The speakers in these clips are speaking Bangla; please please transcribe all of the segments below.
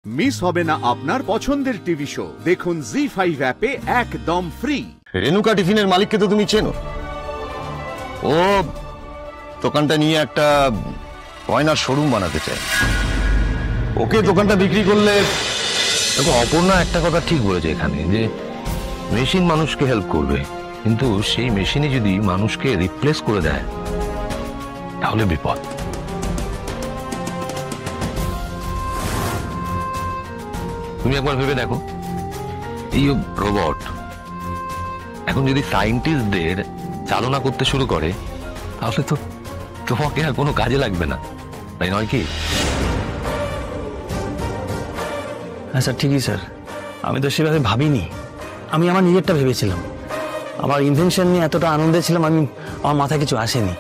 মিস হবে না আপনার পছন্দের টিভি শো। দেখুন জি5 অ্যাপে একদম ফ্রি। রেনুকা টিফিনের মালিককে তো তুমি চেনো। ও দোকানটা নিয়ে একটা গয়নার শোরুম বানাতে চায়। ওকে দোকানটা বিক্রি করলে দেখো, অপর্ণা একটা কথা ঠিক বলেছে এখানে, যে মেশিন মানুষকে হেল্প করবে, কিন্তু সেই মেশিনে যদি মানুষকে রিপ্লেস করে দেয় তাহলে বিপদ। তুমি একবার ভেবে দেখো, এই রোবট এখন যদি সায়েন্টিস্টদের চালনা করতে শুরু করে তাহলে তো তোমাকে আর কোনো কাজে লাগবে না, তাই নয় কি? হ্যাঁ স্যার, ঠিকই স্যার। আমি তো সেভাবে ভাবিনি। আমি আমার নিজেরটা ভেবেছিলাম। আমার ইনভেনশন নিয়ে এতটা আনন্দে ছিলাম, আমার মাথায় কিছু আসেনি।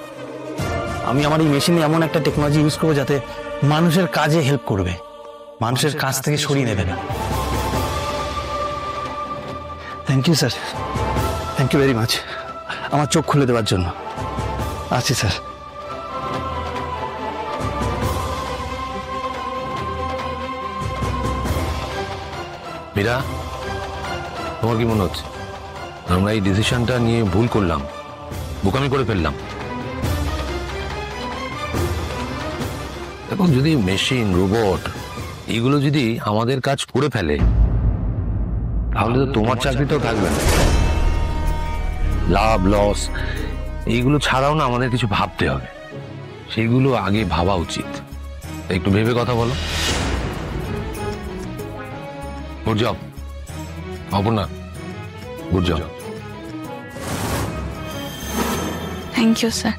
আমি আমার এই মেশিনে এমন একটা টেকনোলজি ইউজ করবো যাতে মানুষের কাজে হেল্প করবে, মানুষের কাজ থেকে সরিয়ে নেবে না। Thank you sir, thank you very much আমার চোখ খুলে দেওয়ার জন্য। আছি স্যার। মীরা, তোমার কি মনে হচ্ছে আমরা এই ডিসিশনটা নিয়ে ভুল করলাম, বোকামি করে ফেললাম? এখন যদি মেশিন, রোবট এগুলো যদি আমাদের কাজ করে ফেলে তাহলে তো তোমার চাকরিটাও থাকবে না। লাভ লস এইগুলো ছাড়াও না আমাদের কিছু ভাবতে হবে, সেগুলো আগে ভাবা উচিত। একটু ভেবে কথা বলো। Good job Aparna, good job. Thank you sir.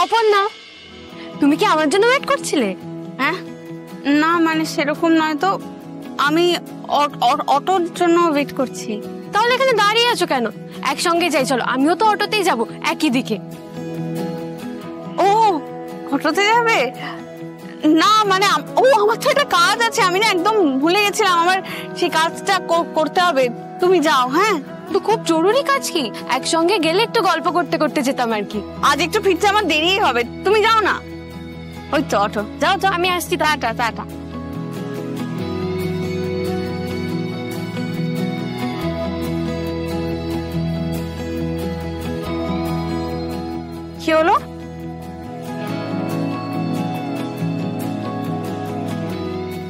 Aparna, তুমি কি আমার জন্য ওয়েট করছিলে? হ্যাঁ, না মানে সেরকম নয় তো, আমি অটোর জন্য ওয়েট করছি। তাহলে এখানে দাঁড়িয়ে আছো কেন? একসঙ্গে যাই, চলো। আমিও তো অটোতেই যাব, একই দিকে। ও, অটোতে যাবে? না মানে আমার তো একটা কাজ আছে, আমি না একদম ভুলে গেছিলাম, আমার সেই কাজটা করতে হবে। তুমি যাও। হ্যাঁ, তো খুব জরুরি কাজ কি? একসঙ্গে গেলে একটু গল্প করতে করতে যেতাম আর কি। আজ একটু ফিরতে আমার দেরি হবে, তুমি যাও না। ওই তো অটো, যাও যাও, আমি আসছি। Tata tata. কি হলো?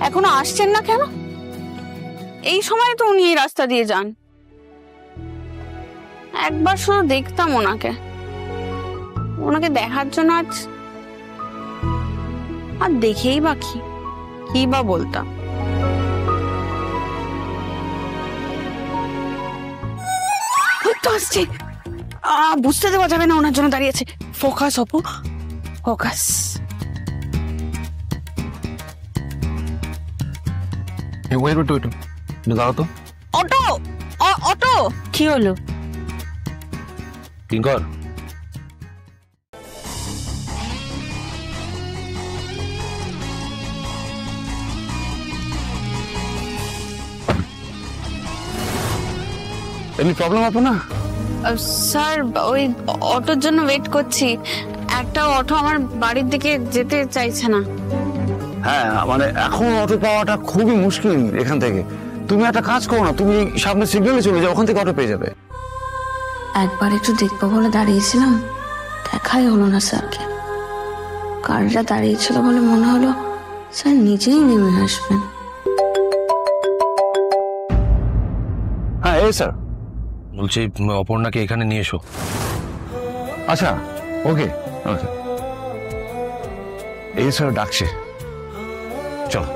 এখনো আসছেন না কেন? এই সময় তো উনি এই রাস্তা দিয়ে যান। একবার শুধু দেখতাম ওনাকে দেখার জন্য আর দেখেই বা কি বা বলতাম। তো আসছে, বুঝতে দেওয়া যাবে না ওনার জন্য দাঁড়িয়েছে। Focus Apu, focus. Auto, auto. কি হলো? কিঙ্কর, এমনি প্রবলেম হবে না? স্যার, ওই অটোর জন্য ওয়েট করছি। একটা অটো আমার বাড়ির দিকে যেতে চাইছে না। হ্যাঁ, মানে এখন অটো পাওয়াটা খুবই মুশকিল এখান থেকে। তুমি একটা কাজ করো না, তুমি সামনে সিগন্যালে চলে যাও, ওখান থেকে অটো পেয়ে যাবে। একবার একটু দেখবো বলে দাঁড়িয়েছিলাম, দেখাই হলো না স্যারকে। গাড়িটা দাঁড়িয়েছিল বলে মনে হলো স্যার নিজেই নেমে আসবেন। হ্যাঁ, এই স্যার বলছি অপর্ণাকে এখানে নিয়ে এসো। আচ্ছা, ওকে ওকে। এই স্যার ডাকছে, চলো।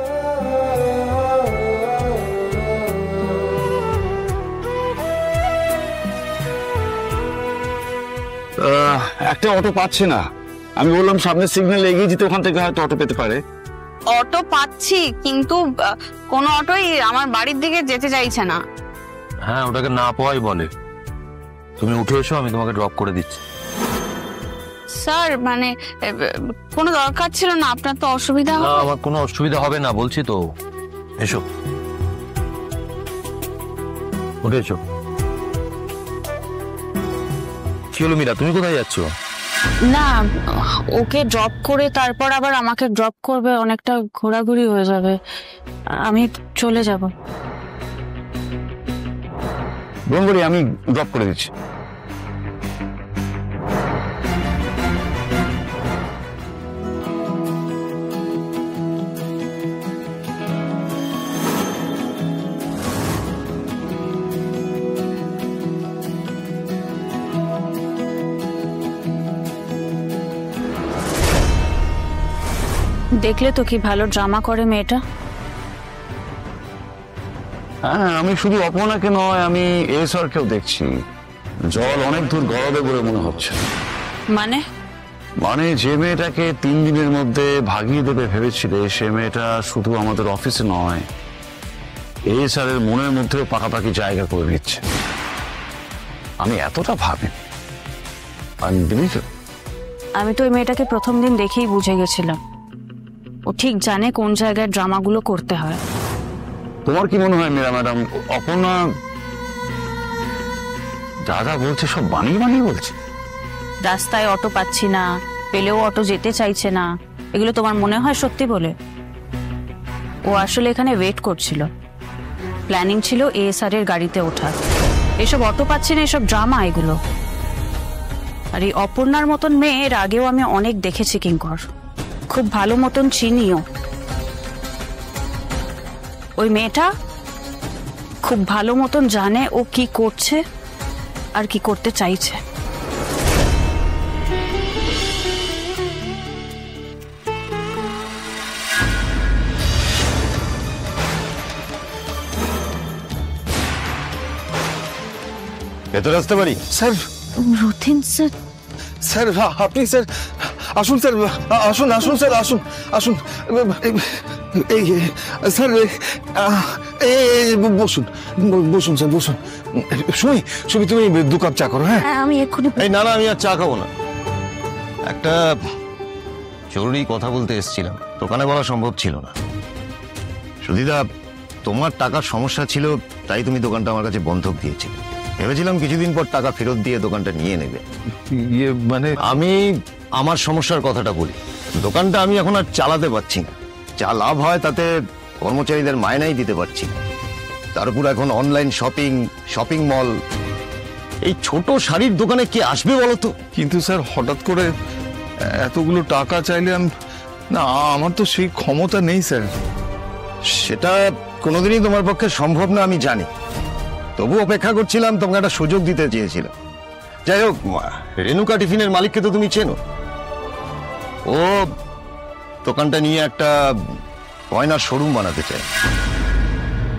একটা অটো পাচ্ছে না। আমি বললাম সামনে সিগন্যাল এগিয়ে যেতে, ওখান থেকে হয়তো অটো পেতে পারে। অটো পাচ্ছি, কিন্তু কোন অটোই আমার বাড়ির দিকে যেতে চাইছে না। হ্যাঁ, ওটাকে না পাওয়াই বলে। তুমি উঠে এসো, আমি তোমাকে ড্রপ করে দিচ্ছি। স্যার মানে কোনো দরকার ছিল না, আপনার তো অসুবিধা হবে? আমার কোনো অসুবিধা হবে না বলছি তো। এসো, উঠে এসো। কি হলো মীরা, তুমি কোথায় যাচ্ছ? না, ওকে ড্রপ করে তারপর আবার আমাকে ড্রপ করবে, অনেকটা ঘোরাঘুরি হয়ে যাবে, আমি চলে যাব। ডোন্ট আমি ড্রপ করে দিচ্ছি। দেখলে তো কি ভালো ড্রামা করে মেয়েটা। হ্যাঁ, আমি শুধু অপর্ণাকে নয়, আমি এসআরকেও দেখছি জল অনেক দূর গড়াবে বলে মনে হচ্ছে। মানে যে মেয়েটাকে 3 দিনের মধ্যে ভাগিয়ে দেবে ভেবেছিলে, সে মেয়েটা শুধু আমাদের অফিসে নয়, এসআরের মনের মধ্যেও পাকাপাকি জায়গা করে নিচ্ছে। আমি এতটা ভাবি, আমি তো ওই মেয়েটাকে প্রথম দিন দেখেই বুঝে গেছিলাম, ও ঠিক জানে কোন জায়গায় ড্রামাগুলো করতে হয়। তোমার কি মনে হয় মীরা ম্যাডাম, অপর্ণা যা বলছে সব বানিয়ে বানিয়ে বলছে? রাস্তায় অটো পাচ্ছি না, পেলেও অটো যেতে চাইছে না, এগুলো তোমার মনে হয় সত্যি বলে? ও আসলে এখানে ওয়েট করছিল, প্ল্যানিং ছিল এসআর এর গাড়িতে ওঠা। এসব অটো পাচ্ছি না, এসব ড্রামা এগুলো। আর এই অপর্ণার মতন মেয়ের আগেও আমি অনেক দেখেছি কিঙ্কর, খুব ভালো মতন চিনিও। ওই মেয়েটা খুব ভালো মতন জানে ও কি করছে আর কি করতে চাইছে। ভেতরে আসতে পারি? Sir, Rathin sir. স্যার আপনি স্যার আসুন, স্যার আসুন আসুন স্যার আসুন আসুন। এই স্যার, বসুন বসুন স্যার বসুন। সুমি তুমি 2 কাপ চা করো। হ্যাঁ আমি এক্ষুনি। না, আমি আর চা খাবো না। একটা জরুরি কথা বলতে এসেছিলাম, দোকানে বলা সম্ভব ছিল না। সুধীদা, তোমার টাকার সমস্যা ছিল, তাই তুমি দোকানটা আমার কাছে বন্ধক দিয়েছিলে। ভেবেছিলাম কিছুদিন পর টাকা ফেরত দিয়ে দোকানটা নিয়ে নেবে। মানে আমি আমার সমস্যার কথাটা বলি। দোকানটা আমি এখন আর চালাতে পারছি না, যা লাভ হয় তাতে কর্মচারীদের মাইনাই দিতে পারছি না। তার উপর এখন অনলাইন শপিং মল, এই ছোট শাড়ির দোকানে কে আসবে বলো তো? কিন্তু স্যার হঠাৎ করে এতগুলো টাকা চাইলে না, আমার তো সেই ক্ষমতা নেই স্যার। সেটা কোনোদিনই তোমার পক্ষে সম্ভব না, আমি জানি। তবু অপেক্ষা করছিলাম, তোমাকে একটা সুযোগ দিতে চেয়েছিলাম। যাই হোক, রেণুকা টিফিনের মালিককে তো তুমি চেনো। ও দোকানটা নিয়ে একটা গয়নার শোরুম বানাতে চায়।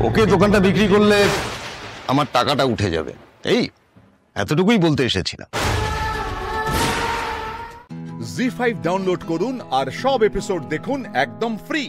ওকে দোকানটা বিক্রি করলে আমার টাকাটা উঠে যাবে, এই এতটুকুই বলতে এসেছিলাম। জি5 ডাউনলোড করুন আর সব এপিসোড দেখুন একদম ফ্রি।